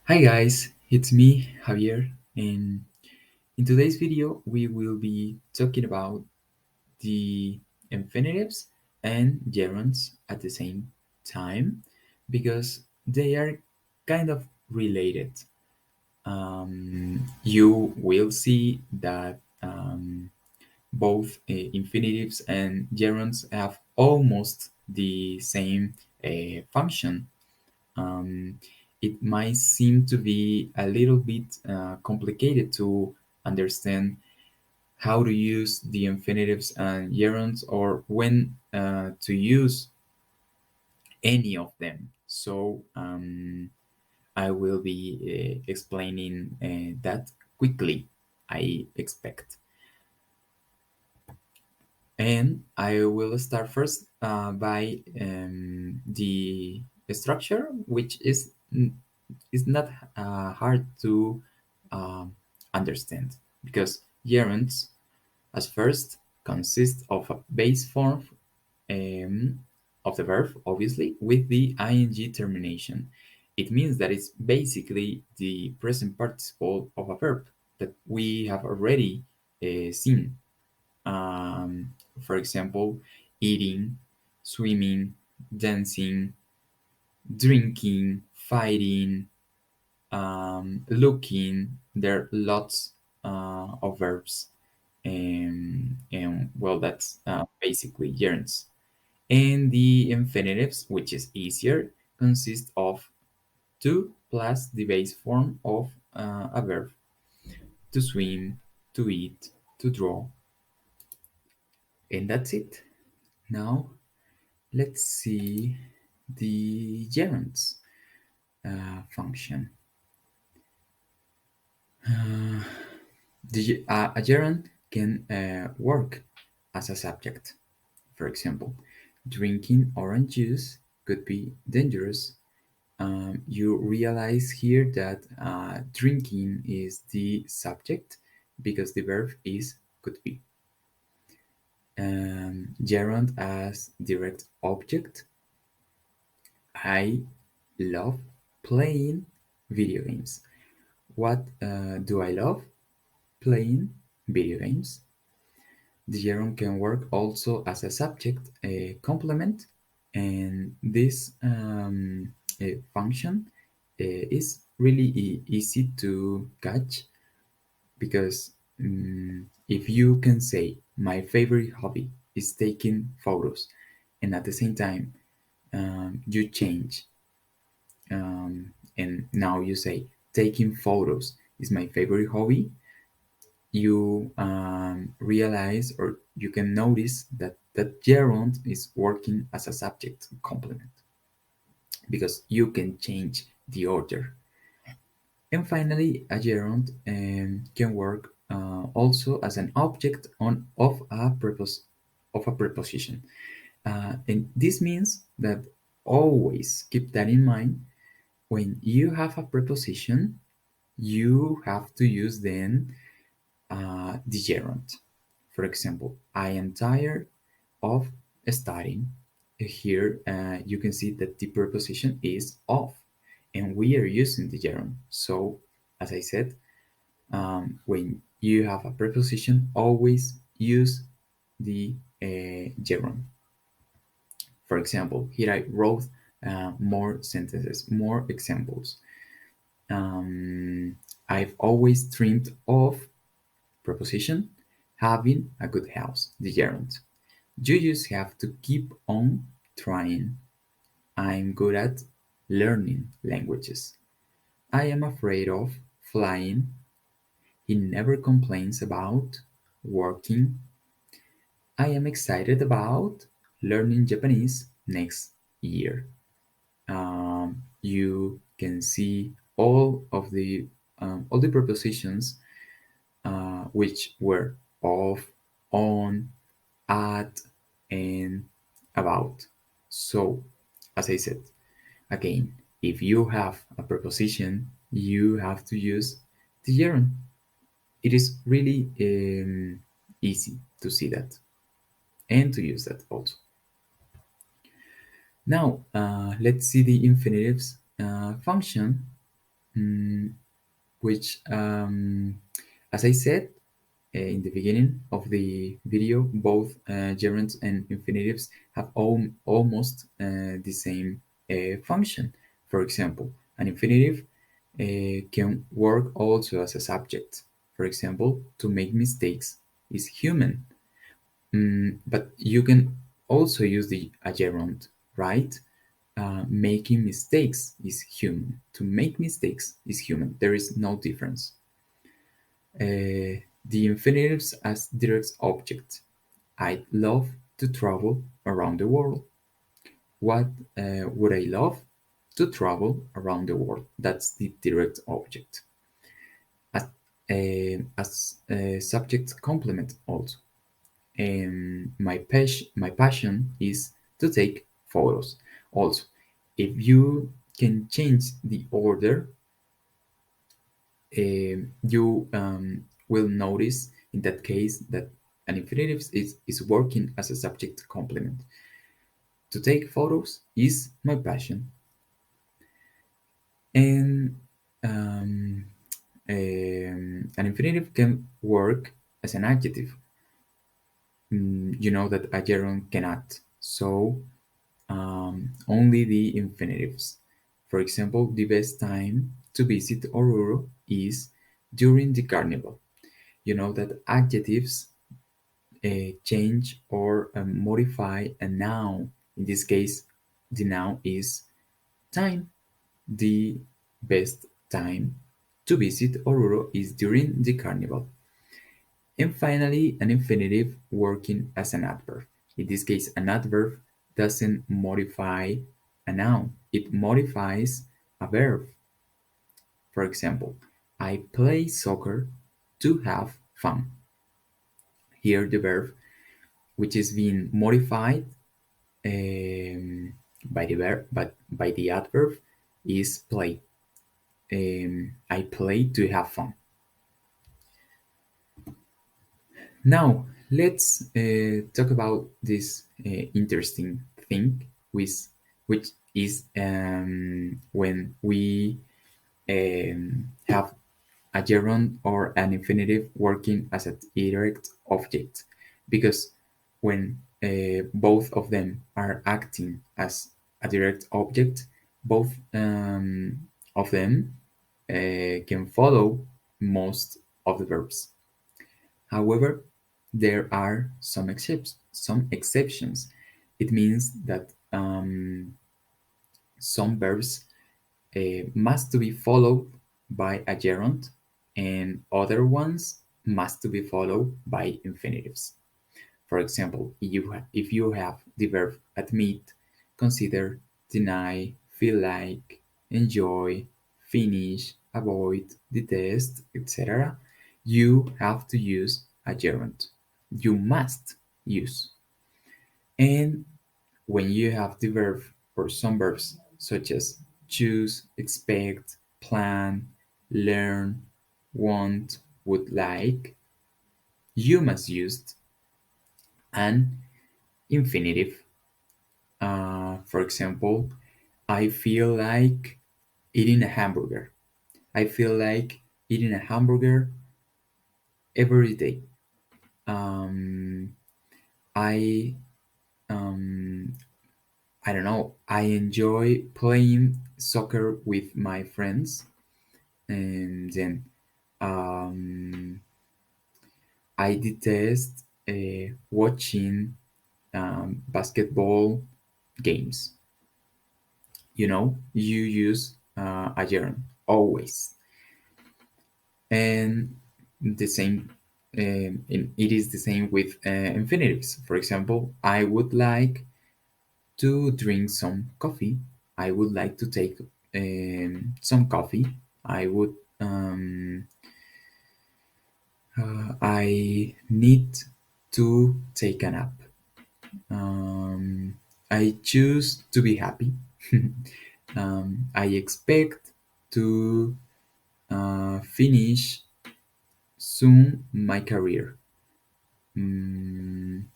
Hi guys, it's me, Javier, and in today's video we will be talking about the infinitives and gerunds at the same time because they are kind of related. You will see that both infinitives and gerunds have almost the same function. um, it might seem to be a little bit complicated to understand how to use the infinitives and gerunds or when to use any of them. So I will be explaining that quickly, I expect. And I will start first by the structure, which is not hard to um, understand because gerunds, as first, consist of a base form um, of the verb, obviously, with the ing termination. It means that it's basically the present participle of a verb that we have already seen. For example, eating, swimming, dancing, drinking, fighting, looking. There are lots of verbs, and well, that's basically gerunds. And the infinitives, which is easier, consist of to plus the base form of a verb: to swim, to eat, to draw, and that's it. Now let's see the gerunds function. A gerund can work as a subject. For example, drinking orange juice could be dangerous. You realize here that drinking is the subject because the verb is could be. Gerund as direct object. I love playing video games. What do I love? Playing video games. The gerund can work also as a subject, a complement, and this function is really easy to catch because if you can say my favorite hobby is taking photos, and at the same time you change and now you say taking photos is my favorite hobby, you realize or you can notice that that gerund is working as a subject complement because you can change the order. And finally, a gerund can work also as an object on of a preposition, and this means that always keep that in mind. When you have a preposition, you have to use then the gerund. For example, I am tired of studying. Here you can see that the preposition is of, and we are using the gerund. So, as I said, when you have a preposition, always use the gerund. For example, here I wrote more sentences, more examples. I've always dreamed of preposition having a good house, the gerund. You just have to keep on trying. I'm good at learning languages. I am afraid of flying. He never complains about working. I am excited about learning Japanese next year. You can see all the prepositions which were of, on, at, and about. So, as I said, again, if you have a preposition, you have to use the gerund. It is really easy to see that and to use that also. Now, let's see the infinitives function. mm, which, as I said in the beginning of the video, both gerunds and infinitives have almost the same function. For example, an infinitive can work also as a subject. For example, to make mistakes is human. But you can also use the a gerund, right? Making mistakes is human. To make mistakes is human. There is no difference. The infinitives as direct object. I'd love to travel around the world. What would I love? To travel around the world. That's the direct object. As subject complement also. My passion is to take photos. Also, if you can change the order, you will notice in that case that an infinitive is working as a subject complement. To take photos is my passion, and um, an infinitive can work as an adjective. You know that a gerund cannot. So only the infinitives. For example, the best time to visit Oruro is during the carnival. You know that adjectives change or modify a noun. In this case, the noun is time. The best time to visit Oruro is during the carnival. And finally, an infinitive working as an adverb. In this case, an adverb doesn't modify a noun, it modifies a verb. For example, I play soccer to have fun. Here, the verb, which is being modified by the verb, but by the adverb, is play. I play to have fun. Now, let's talk about this interesting thing, which is when we have a gerund or an infinitive working as a direct object. Because when both of them are acting as a direct object, both of them can follow most of the verbs. However, there are some exceptions. It means that some verbs must to be followed by a gerund, and other ones must to be followed by infinitives. For example, if you have the verb admit, consider, deny, feel like, enjoy, finish, avoid, detest, etc., you have to use a gerund. You must use. And when you have the verb or some verbs such as choose, expect, plan, learn, want, would like, you must use an infinitive. For example, I feel like eating a hamburger. I feel like eating a hamburger every day. Um, I um, I don't know. I enjoy playing soccer with my friends, and then um, I detest watching basketball games. You use a gerund always, and the same. It is the same with infinitives. For example, I would like to drink some coffee. I would like to take some coffee. I would. I need to take a nap. I choose to be happy. I expect to finish soon my career, and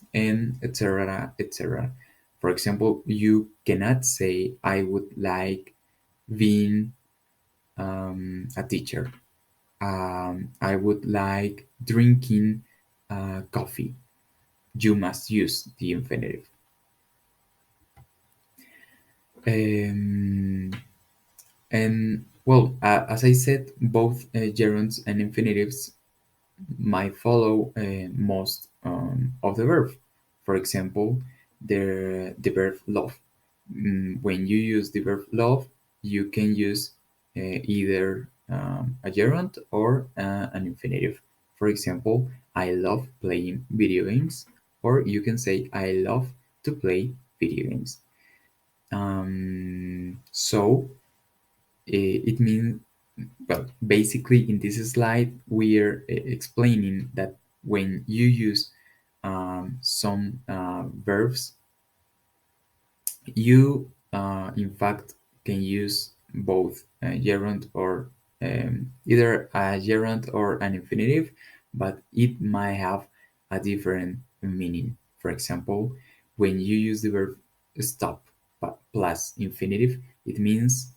etc. etc. For example, you cannot say I would like being a teacher. I would like drinking coffee. You must use the infinitive. Um, and well, as I said, both gerunds and infinitives might follow most of the verb. For example, the verb love. When you use the verb love, you can use either a gerund or an infinitive. For example, I love playing video games, or you can say I love to play video games. So it means, well, basically in this slide we're explaining that when you use some verbs, you in fact can use both gerund or either a gerund or an infinitive, but it might have a different meaning. For example, when you use the verb stop plus infinitive, it means,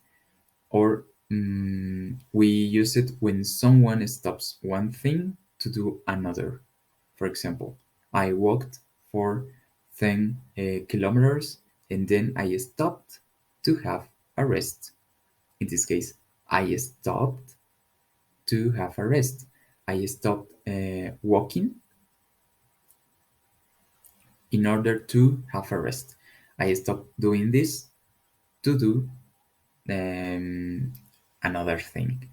or we use it when someone stops one thing to do another. For example, I walked for 10 kilometers and then I stopped to have a rest. In this case, I stopped to have a rest. I stopped walking in order to have a rest. I stopped doing this to do um, another thing.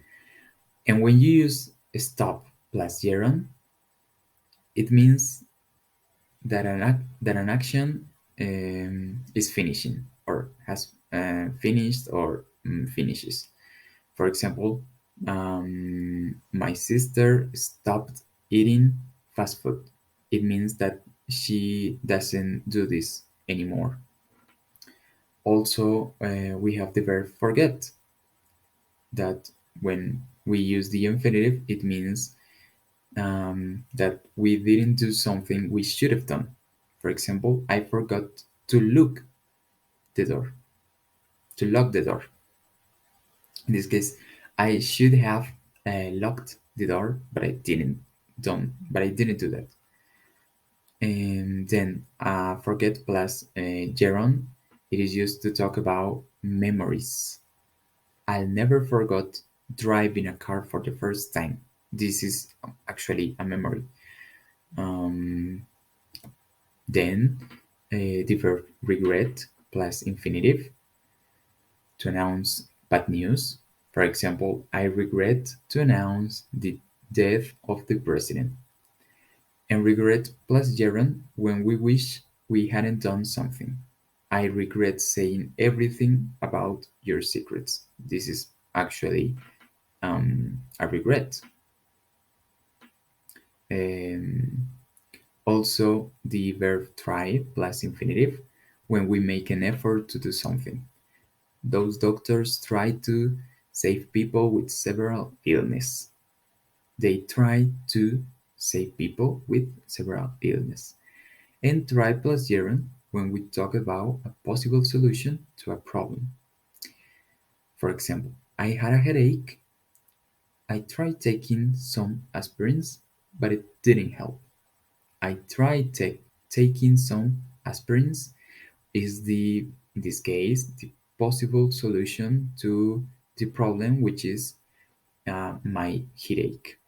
And when you use stop plus gerund, it means that an action is finishing or has finished or finishes. For example, my sister stopped eating fast food. It means that she doesn't do this anymore. Also, we have the verb forget, that when we use the infinitive, it means that we didn't do something we should have done. For example, I forgot to lock the door. To lock the door. In this case, I should have locked the door, but I didn't. Done, but I didn't do that. And then forget plus gerund. It is used to talk about memories. I'll never forget driving a car for the first time. This is actually a memory. Um, Then the verb regret plus infinitive to announce bad news. For example, I regret to announce the death of the president. And regret plus gerund when we wish we hadn't done something. I regret saying everything about your secrets. This is actually a regret. Um, Also, the verb try plus infinitive when we make an effort to do something. Those doctors try to save people with several illness. They try to save people with several illness. And try plus gerund when we talk about a possible solution to a problem. For example, I had a headache. I tried taking some aspirins, but it didn't help. I tried taking some aspirins is the, in this case, the possible solution to the problem, which is my headache.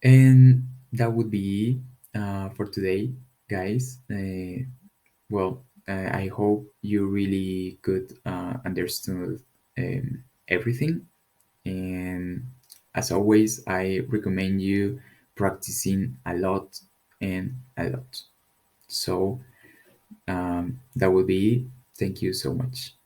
And that would be for today, guys. I hope you really could understand everything. And as always, I recommend you practicing a lot and a lot. So that will be it. Thank you so much.